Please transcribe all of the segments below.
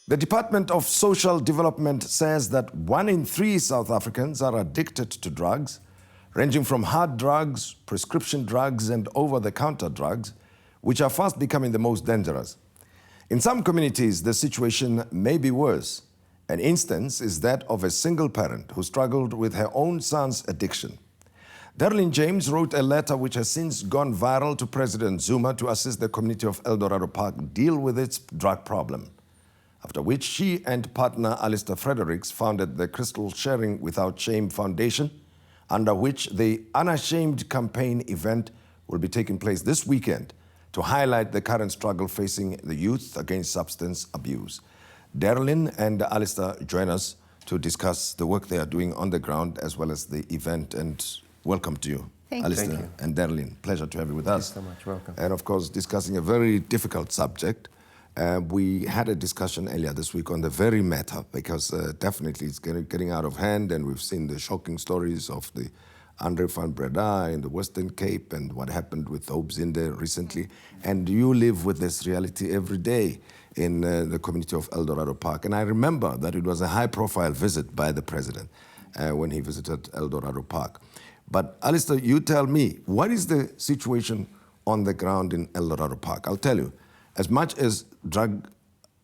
The Department of Social Development says that 1 in 3 South Africans are addicted to drugs, ranging from hard drugs, prescription drugs, and over-the-counter drugs, which are fast becoming the most dangerous. In some communities, the situation may be worse. An instance is that of a single parent who struggled with her own son's addiction. Deereleen James wrote a letter which has since gone viral to President Zuma to assist the community of Eldorado Park deal with its drug problem, after which she and partner Allisteir Fredericks founded the Crystal Sharing Without Shame Foundation, under which the Unashamed Champaign event will be taking place this weekend to highlight the current struggle facing the youth against substance abuse. Deereleen and Allisteir join us to discuss the work they are doing on the ground as well as the event, and welcome to you. Allisteir and Deereleen. Pleasure to have you with us. Thank you so much. Welcome. And of course, discussing a very difficult subject. We had a discussion earlier this week on the very matter because definitely it's getting out of hand, and we've seen the shocking stories of the Andre van Breda in the Western Cape and what happened with Hobbs in there recently. And you live with this reality every day in the community of Eldorado Park. And I remember that it was a high-profile visit by the president when he visited Eldorado Park. But Allisteir, you tell me, what is the situation on the ground in Eldorado Park? I'll tell you, as much as drug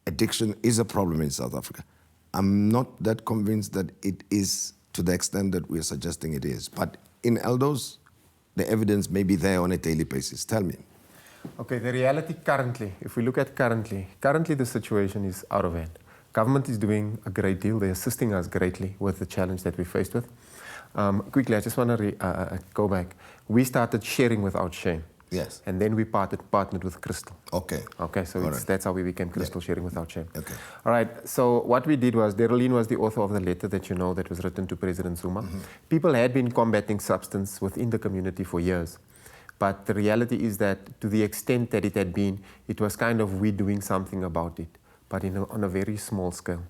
addiction is a problem in South Africa, I'm not that convinced that it is to the extent that we're suggesting it is. But in Eldos, the evidence may be there on a daily basis. Tell me. Okay, the reality currently, if we look at currently the situation is out of hand. Government is doing a great deal. They're assisting us greatly with the challenge that we're faced with. Quickly, I just want to go back. We started sharing without shame. Yes. And then we partnered with Crystal. Okay. Okay, so that's how we became Crystal Sharing Without Shame. Okay. All right, so what we did was, Deereleen was the author of the letter that you know that was written to President Zuma. People had been combating substance within the community for years. But the reality is that to the extent that it had been, it was kind of we doing something about it, but on a very small scale.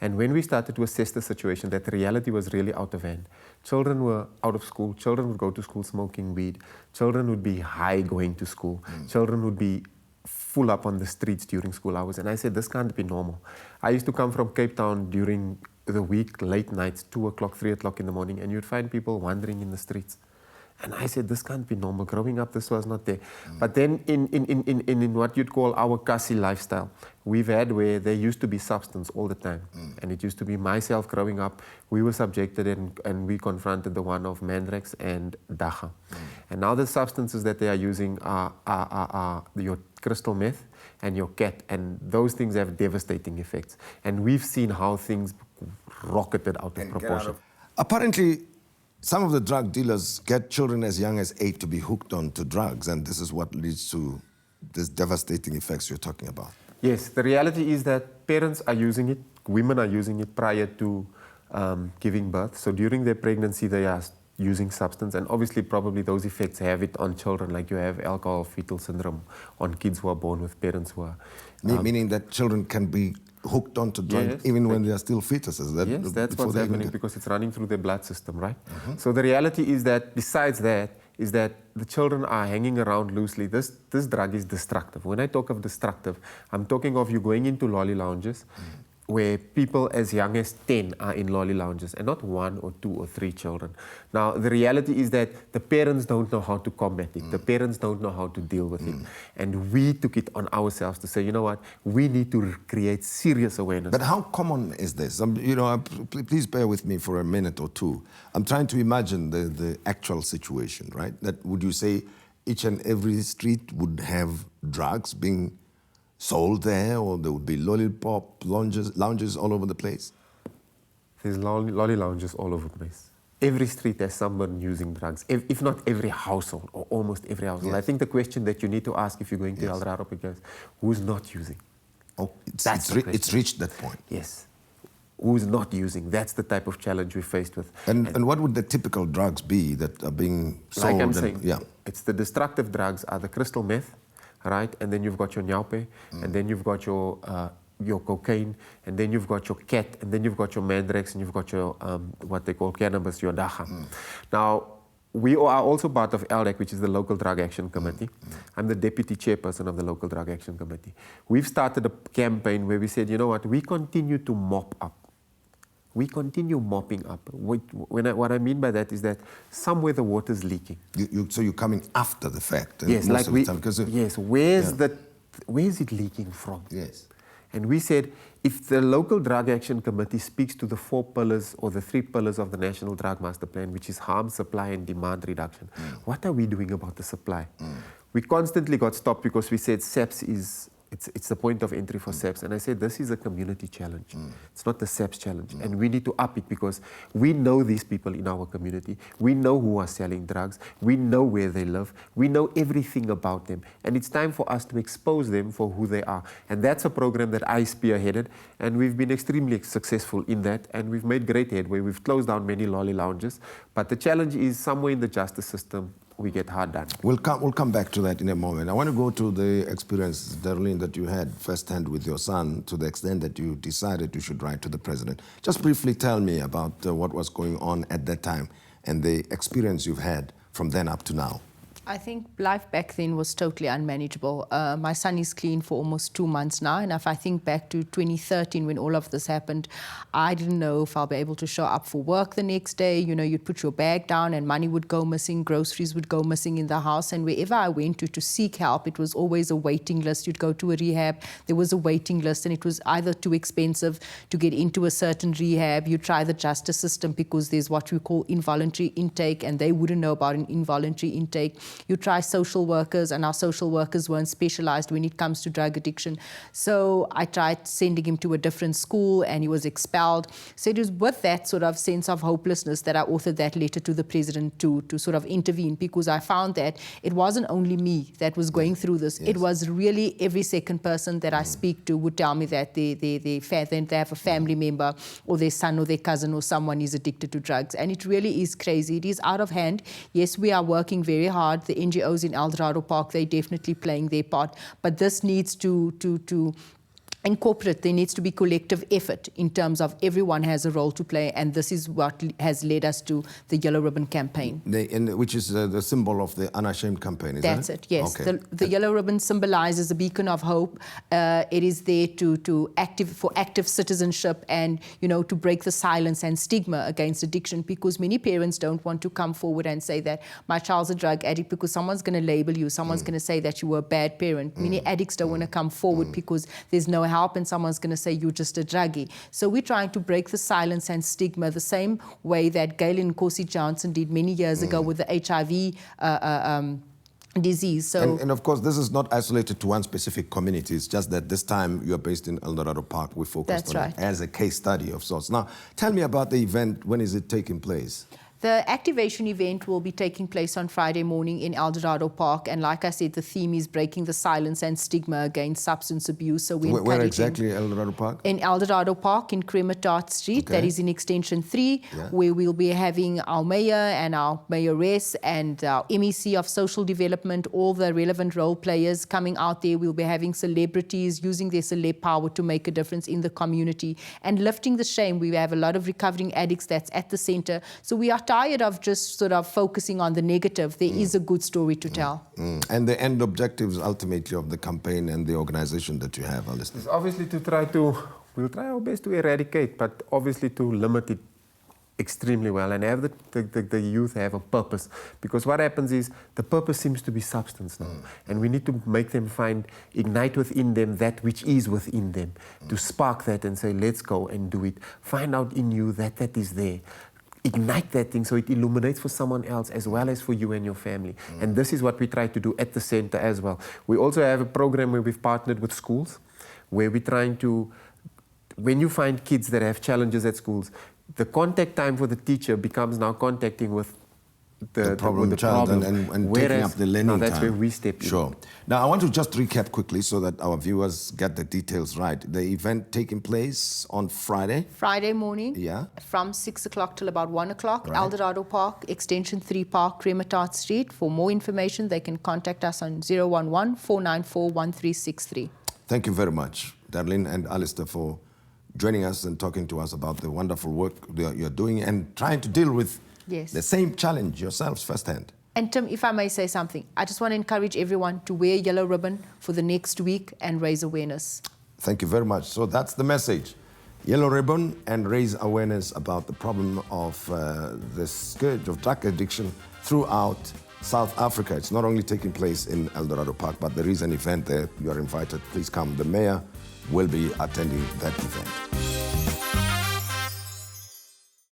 And when we started to assess the situation, that reality was really out of hand. Children were out of school. Children would go to school smoking weed. Children would be high going to school. Children would be full up on the streets during school hours. And I said, this can't be normal. I used to come from Cape Town during the week, late nights, 2 o'clock, 3 o'clock in the morning, and you'd find people wandering in the streets. And I said, this can't be normal. Growing up, this was not there. But then in what you'd call our Kasi lifestyle, we've had where there used to be substance all the time. And it used to be myself growing up, we were subjected and we confronted the one of Mandrex and Dacha. And now the substances that they are using are your crystal meth and your cat. And those things have devastating effects. And we've seen how things rocketed out of proportion. Apparently, some of the drug dealers get children as young as 8 to be hooked onto drugs, and this is what leads to these devastating effects you're talking about. Yes, the reality is that parents are using it, women are using it prior to giving birth. So during their pregnancy, they are using substance, and obviously probably those effects have it on children, like you have alcohol fetal syndrome on kids who are born with parents who are... Meaning that children can be hooked onto drugs even when they are still fetuses. Yes, that's what's happening because it's running through their blood system, right? So the reality is that besides that, is that the children are hanging around loosely. This drug is destructive. When I talk of destructive, I'm talking of you going into lolly lounges where people as young as 10 are in lolly lounges, and not 1 or 2 or 3 children. Now, the reality is that the parents don't know how to combat it. The parents don't know how to deal with it. And we took it on ourselves to say, you know what, we need to create serious awareness. But how common is this? You know, please bear with me for a minute or two. I'm trying to imagine the actual situation, right? That would you say each and every street would have drugs being sold there, or there would be lollipop lounges all over the place? There's lolly lounges all over the place. Every street has someone using drugs, if not every household, or almost every household. Yes. I think the question that you need to ask if you're going to Eldorado Park is, who's not using? Oh, it's reached that point. Yes. Who's not using? That's the type of challenge we're faced with. And what would the typical drugs be that are being sold? Like I'm saying, it's the destructive drugs are the crystal meth, right? And then you've got your nyaupe, and then you've got your cocaine, and then you've got your cat, and then you've got your mandrex, and you've got your what they call cannabis, your dacha. Now, we are also part of LDAC, which is the Local Drug Action Committee. I'm the deputy chairperson of the Local Drug Action Committee. We've started a campaign where we said, you know what, we continue to mop up. We continue mopping up. What I mean by that is that somewhere the water's leaking. So you're coming after the fact. Yes, most of the time, yes. Where's it leaking from? Yes. And we said, if the Local Drug Action Committee speaks to the 4 pillars or the 3 pillars of the National Drug Master Plan, which is harm, supply, and demand reduction, what are we doing about the supply? We constantly got stopped because we said SAPS is, it's the point of entry for SAPS. And I said, this is a community challenge. It's not the SAPS challenge. And we need to up it because we know these people in our community. We know who are selling drugs. We know where they live. We know everything about them. And it's time for us to expose them for who they are. And that's a program that I spearheaded. And we've been extremely successful in that. And we've made great headway. We've closed down many lolly lounges. But the challenge is somewhere in the justice system, we get hard done. We'll come back to that in a moment. I want to go to the experience, Deereleen, that you had firsthand with your son to the extent that you decided you should write to the president. Just briefly tell me about what was going on at that time and the experience you've had from then up to now. I think life back then was totally unmanageable. My son is clean for almost 2 months now, and if I think back to 2013 when all of this happened, I didn't know if I'll be able to show up for work the next day. You know, you'd put your bag down and money would go missing, groceries would go missing in the house, and wherever I went to seek help, it was always a waiting list. You'd go to a rehab, there was a waiting list, and it was either too expensive to get into a certain rehab. You try the justice system because there's what we call involuntary intake, and they wouldn't know about an involuntary intake. You try social workers, and our social workers weren't specialized when it comes to drug addiction. So I tried sending him to a different school, and he was expelled. So it was with that sort of sense of hopelessness that I authored that letter to the president to sort of intervene, because I found that it wasn't only me that was going through this. Yes. It was really every second person that I speak to would tell me that they have a family member or their son or their cousin or someone is addicted to drugs. And it really is crazy. It is out of hand. Yes, we are working very hard. The NGOs in Eldorado Park, they're definitely playing their part. But this needs to incorporate, there needs to be collective effort in terms of everyone has a role to play, and this is what has led us to the Yellow Ribbon Campaign. Which is the symbol of the Unashamed Campaign, is that it? That's it, yes. Okay. The Yellow Ribbon symbolizes a beacon of hope. It is there for active citizenship and, you know, to break the silence and stigma against addiction, because many parents don't want to come forward and say that my child's a drug addict because someone's going to label you, someone's going to say that you were a bad parent. Many addicts don't want to come forward because there's no help and someone's going to say you're just a druggie. So we're trying to break the silence and stigma the same way that Galen Nkosi Johnson did many years ago with the HIV disease. So, and of course, this is not isolated to one specific community. It's just that this time you are based in Eldorado Park. We focused on it as a case study of sorts. Now, tell me about the event. When is it taking place? The activation event will be taking place on Friday morning in Eldorado Park. And like I said, the theme is breaking the silence and stigma against substance abuse. So where exactly, Eldorado Park? In Eldorado Park in Crematot Street. Okay. That is in Extension 3, where we'll be having our mayor and our mayoress and our MEC of social development, all the relevant role players coming out there. We'll be having celebrities using their celeb power to make a difference in the community and lifting the shame. We have a lot of recovering addicts that's at the center. So we are tired of just sort of focusing on the negative. There is a good story to tell. And the end objectives ultimately of the campaign and the organization that you have, Allisteir? It's obviously we'll try our best to eradicate, but obviously to limit it extremely well and have the youth have a purpose. Because what happens is the purpose seems to be substance now. And we need to make them ignite within them that which is within them, to spark that and say, let's go and do it. Find out in you that is there. Ignite that thing so it illuminates for someone else as well as for you and your family. And this is what we try to do at the center as well. We also have a program where we've partnered with schools, where we're trying to, when you find kids that have challenges at schools, the contact time for the teacher becomes now contacting with the problem child and taking up the learning time. That's where we step in. Sure. Now, I want to just recap quickly so that our viewers get the details right. The event taking place on Friday? Friday morning. Yeah. From 6 o'clock till about 1 o'clock. Right. Eldorado Park, Extension 3 Park, Crematot Street. For more information, they can contact us on 011-494-1363. Thank you very much, Deereleen and Allisteir, for joining us and talking to us about the wonderful work you're doing and trying to deal with Yes. the same challenge yourselves firsthand. And Tim, if I may say something, I just want to encourage everyone to wear yellow ribbon for the next week and raise awareness. Thank you very much. So that's the message. Yellow ribbon and raise awareness about the problem of the scourge of drug addiction throughout South Africa. It's not only taking place in Eldorado Park, but there is an event there. You are invited. Please come. The mayor will be attending that event.